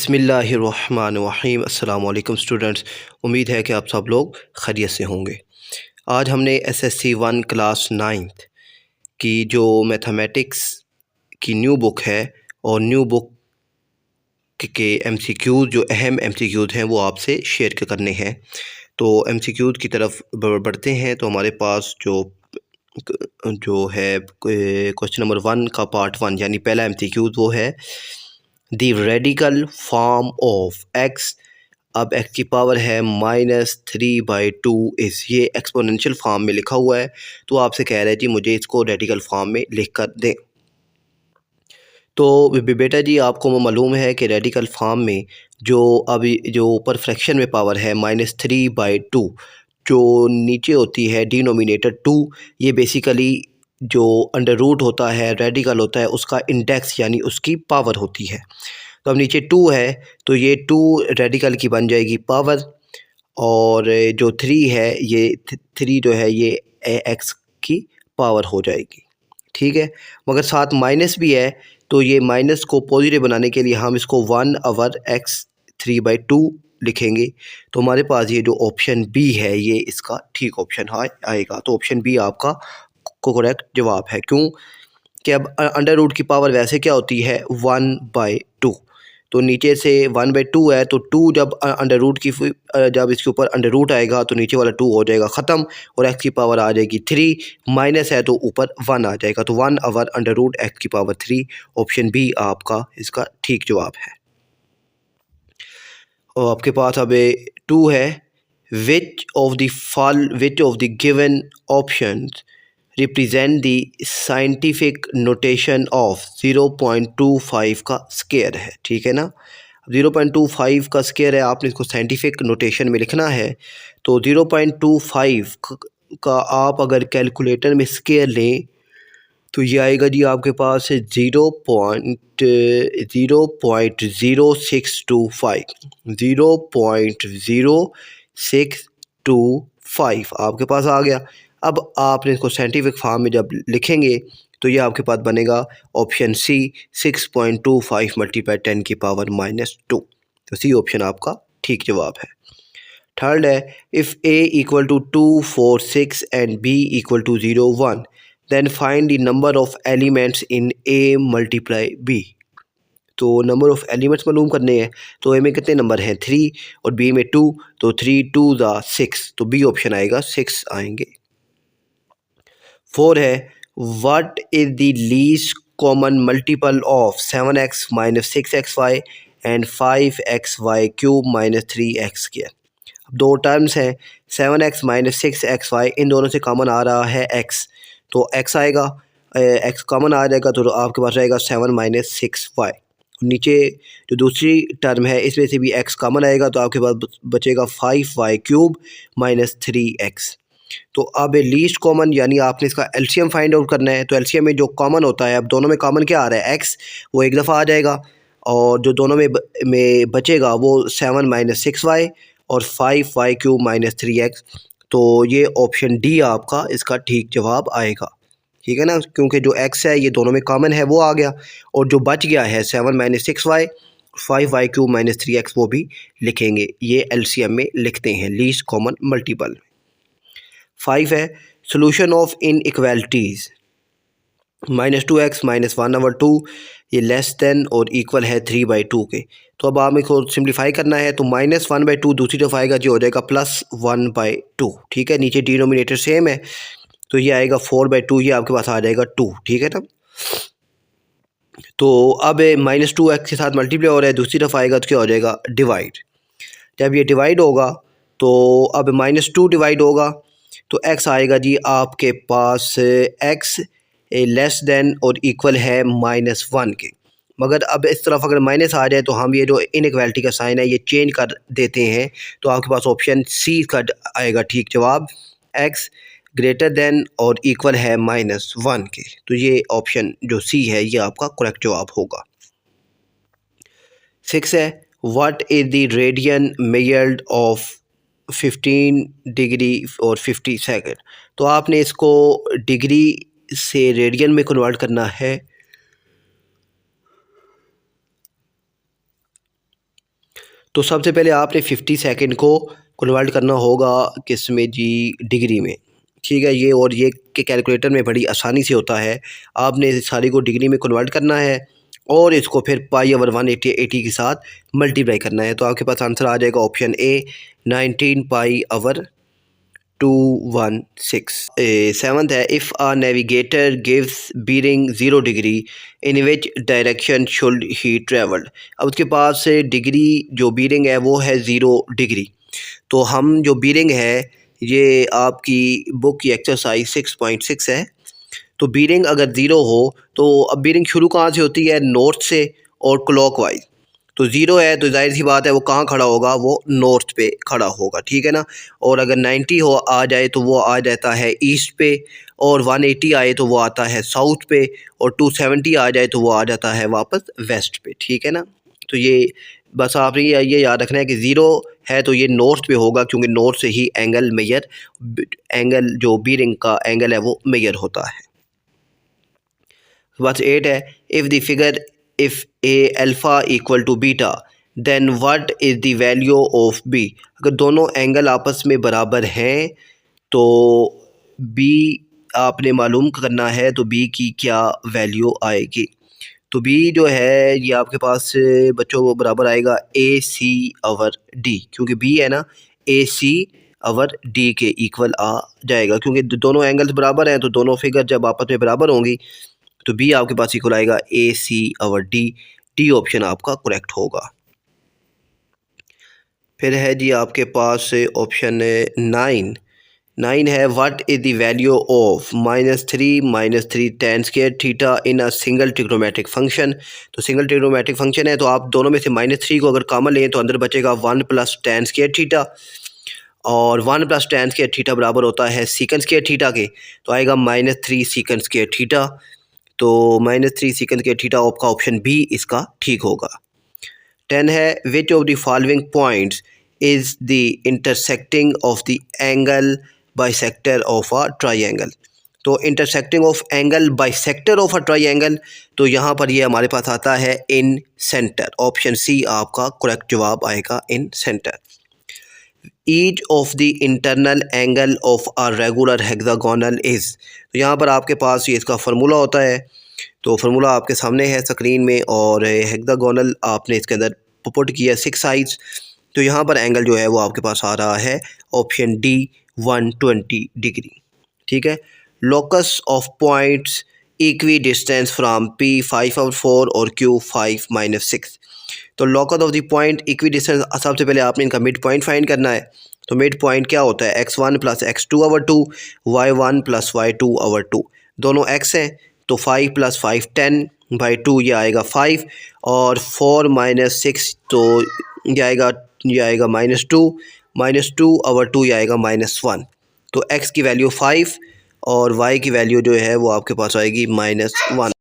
बिस्मिल्लाहिर्रहमानिर्रहीम। अस्सलाम वालेकुम स्टूडेंट्स, उम्मीद है कि आप सब लोग खैरियत से होंगे। आज हमने एसएससी 1 क्लास 9th की जो मैथमेटिक्स की न्यू बुक है और न्यू बुक के एमसीक्यूज़ जो अहम एमसीक्यूज़ हैं वो आपसे शेयर करने हैं। तो एमसीक्यूज़ की तरफ बढ़ते हैं। तो हमारे पास जो है क्वेश्चन नंबर 1 का पार्ट 1 यानी पहला एमसीक्यूज़ वो है the radical form of x. अब एक्स की पावर है -3/2 इस ये एक्सपोनेंशियल फॉर्म में लिखा हुआ है। तो आपसे कह रहे हैं जी मुझे इसको रेडिकल फॉर्म में लिख कर दें। तो बेटा जी आपको मालूम है कि रेडिकल फॉर्म में जो अभी जो ऊपर फ्रैक्शन में पावर है -3/2 जो नीचे होती है डिनोमिनेटर 2, ये बेसिकली जो अंडर रूट होता है रेडिकल होता है उसका इंडेक्स यानी उसकी पावर होती है। तो अब नीचे 2 है तो ये 2 रेडिकल की बन जाएगी पावर, और जो 3 है ये 3 जो है ये एक्स की पावर हो जाएगी। ठीक है, मगर साथ माइनस भी है तो ये माइनस को पॉजिटिव बनाने के लिए हम इसको 1/x3/2 लिखेंगे। तो हमारे पास ये जो ऑप्शन बी है ये इसका ठीक ऑप्शन आएगा। तो ऑप्शन बी आपका करेक्ट जवाब है। क्यों कि अब अंडर रूट की पावर वैसे क्या होती है 1/2, तो नीचे से 1/2 है तो 2 जब अंडर रूट की जब इसके ऊपर अंडर रूट आएगा तो नीचे वाला 2 हो जाएगा ख़त्म और एक्स की पावर आ जाएगी 3, माइनस है तो ऊपर 1 आ जाएगा। तो 1/√x की पावर 3 ऑप्शन बी आपका इसका ठीक जवाब है। और आपके पास अब 2 है which of the given options represent the scientific notation of 0.25 का स्क्वायर है। ठीक है ना, 0.25 का स्क्वायर है, आपने इसको साइंटिफिक नोटेशन में लिखना है। तो 0.25 का आप अगर कैलकुलेटर में स्क्वायर लें तो ये आएगा जी आपके पास 0.0625 आपके पास आ गया। अब आपने इसको साइंटिफिक फॉर्म में जब लिखेंगे तो ये आपके पास बनेगा ऑप्शन सी 6.25 × 10⁻²। तो सी ऑप्शन आपका ठीक जवाब है। थर्ड है if a = 2, 4, 6 and b = 0, 1 then find the number of elements in a × b। तो नंबर ऑफ एलिमेंट्स मालूम करने हैं। तो ए में कितने नंबर हैं 3 और बी में 2, तो 3 2 6, तो बी ऑप्शन आएगा 6 आएंगे। 4 है what is the least common multiple of 7x - 6xy and 5xy³ - 3x²। दो टर्म्स हैं 7x - 6xy, इन दोनों से कॉमन आ रहा है x, तो x आएगा, x कॉमन आ जाएगा तो आपके पास रहेगा 7 - 6y। नीचे जो दूसरी टर्म है इसमें से भी x कॉमन आएगा तो आपके पास बचेगा 5y³ - 3x। तो अब लीस्ट कॉमन यानी आपने इसका एलसीएम फाइंड आउट करना है। तो एलसीएम में जो कॉमन होता है, अब दोनों में कॉमन क्या आ रहा है x, वो एक दफ़ा आ जाएगा और जो दोनों में बचेगा वो 7 - 6y और 5y³ - 3x। तो ये ऑप्शन डी आपका इसका ठीक जवाब आएगा। ठीक है ना, क्योंकि जो x है ये दोनों में कॉमन है वो आ गया और जो बच गया है 7 - 6y 5y³ - 3x वो भी लिखेंगे। ये एलसीएम में लिखते हैं लीस्ट कॉमन मल्टीपल। 5 है सोल्यूशन ऑफ इनइक्वालिटीज़ -2x - 1/2 ये लेस देन और इक्वल है 3/2 के। तो अब आप इसको सिंप्लीफाई करना है तो -1/2 दूसरी तरफ आएगा जो हो जाएगा +1/2। ठीक है, नीचे डिनोमिनेटर सेम है तो ये आएगा 4/2, ये आपके पास आ जाएगा 2। ठीक है ना, तो अब -2x के साथ मल्टीप्लाई हो रहा है, दूसरी तरफ आएगा तो क्या हो जाएगा डिवाइड। जब ये डिवाइड होगा तो अब -2 डिवाइड होगा तो x आएगा जी आपके पास x लेस देन और इक्वल है -1 के। मगर अब इस तरफ अगर माइनस आ जाए तो हम ये जो इनइक्वालिटी का साइन है ये चेंज कर देते हैं। तो आपके पास ऑप्शन सी का आएगा ठीक जवाब, x ग्रेटर देन और इक्वल है -1 के। तो ये ऑप्शन जो सी है ये आपका करेक्ट जवाब होगा। 6 है what is the radian measured of 15 degree और 50 सेकंड। तो आपने इसको डिग्री से रेडियन में कन्वर्ट करना है। तो सबसे पहले आपने 50 सेकंड को कन्वर्ट करना होगा किस में जी, डिग्री में। ठीक है, ये और ये के कैलकुलेटर में बड़ी आसानी से होता है। आपने इस सारी को डिग्री में कन्वर्ट करना है और इसको फिर पाई ओवर 180 के साथ मल्टीप्लाई करना है। तो आपके पास आंसर आ जाएगा option A 19 pi over 216। Seventh है, if a navigator gives bearing 0 degree in which direction should he travelled. अब उसके पास डिग्री जो बीरिंग है वो है 0 डिग्री। तो हम जो बीरिंग है ये आपकी बुक की एक्सरसाइज 6.6 है। तो बीरिंग अगर 0 हो तो अब बीरिंग शुरू कहाँ से होती है, नॉर्थ से और क्लॉकवाइज। तो 0 है तो जाहिर सी बात है वो कहाँ खड़ा होगा, वो नॉर्थ पे खड़ा होगा, ठीक है ना। और अगर 90 हो आ जाए तो वो आ जाता है ईस्ट पे, और 180 आए तो वो आता है साउथ पे, और 270 आ जाए तो वो आ जाता है वापस वेस्ट पे, ठीक है ना। तो ये बस आप ये याद रखना है कि 0 है तो ये नॉर्थ पे होगा, क्योंकि नॉर्थ से ही एंगल जो बीरिंग का एंगल है वो मेजर होता है। बस 8 है, if the figure if a alpha equal to beta then what is the value of b. अगर दोनों एंगल आपस में बराबर हैं तो बी आपने मालूम करना है, तो बी की क्या वैल्यू आएगी। तो बी जो है ये आपके पास बच्चों वो बराबर आएगा ए सी ओवर डी, क्योंकि बी है ना ए सी ओवर डी के इक्वल आ जाएगा, क्योंकि दोनों एंगल्स बराबर हैं। तो दोनों फिगर जब आपस में बराबर होंगी तो बी आपके पास इक्वल आएगा ए सी ओवर डी। डी ऑप्शन आपका करेक्ट होगा। फिर है जी आपके पास ऑप्शन 9 है, what is the value of -3 tan square theta in a single trigonometric function. तो सिंगल ट्रिग्नोमेट्रिक फंक्शन है तो आप दोनों में से -3 को अगर कॉमन लें तो अंदर बचेगा 1 + tan स्क्वायर थीटा, और 1 + tan स्क्वायर थीटा बराबर होता है सीकंड स्क्वायर थीटा के, तो आएगा -3 सीकंड स्क्वायर थीटा। तो -3 सीकंड स्क्वायर थीटा आपका ऑप्शन बी इसका ठीक होगा। 10 है, which of the following points is the intersecting of the angle bisector of a triangle. तो intersecting of angle bisector of a triangle, तो यहाँ पर ये हमारे पास आता है इन सेंटर। ऑप्शन सी आपका करेक्ट जवाब आएगा, incentre. Each of the internal angle of a regular hexagonal is. तो यहाँ पर आपके पास ये इसका फार्मूला होता है। तो फार्मूला आपके सामने है स्क्रीन में, और हेक्सागोनल आपने इसके अंदर पुट किया 6 साइड्स। तो यहाँ पर एंगल जो है वो आपके पास आ रहा है ऑप्शन डी 120 डिग्री, ठीक है। Locus of points equi distance from P 5/4 और क्यू 5 - 6। तो locus of the point equi distance, सबसे पहले आपने इनका मिड पॉइंट फाइंड करना है। तो मिड पॉइंट क्या होता है, x1 + x2/2 y1 + y2/2। दोनों x हैं तो 5 + 5 10/2 ये आएगा 5, और 4 - 6 तो ये आएगा -2/2 ये आएगा -1। तो x की वैल्यू 5 और y की वैल्यू जो है वो आपके पास आएगी -1।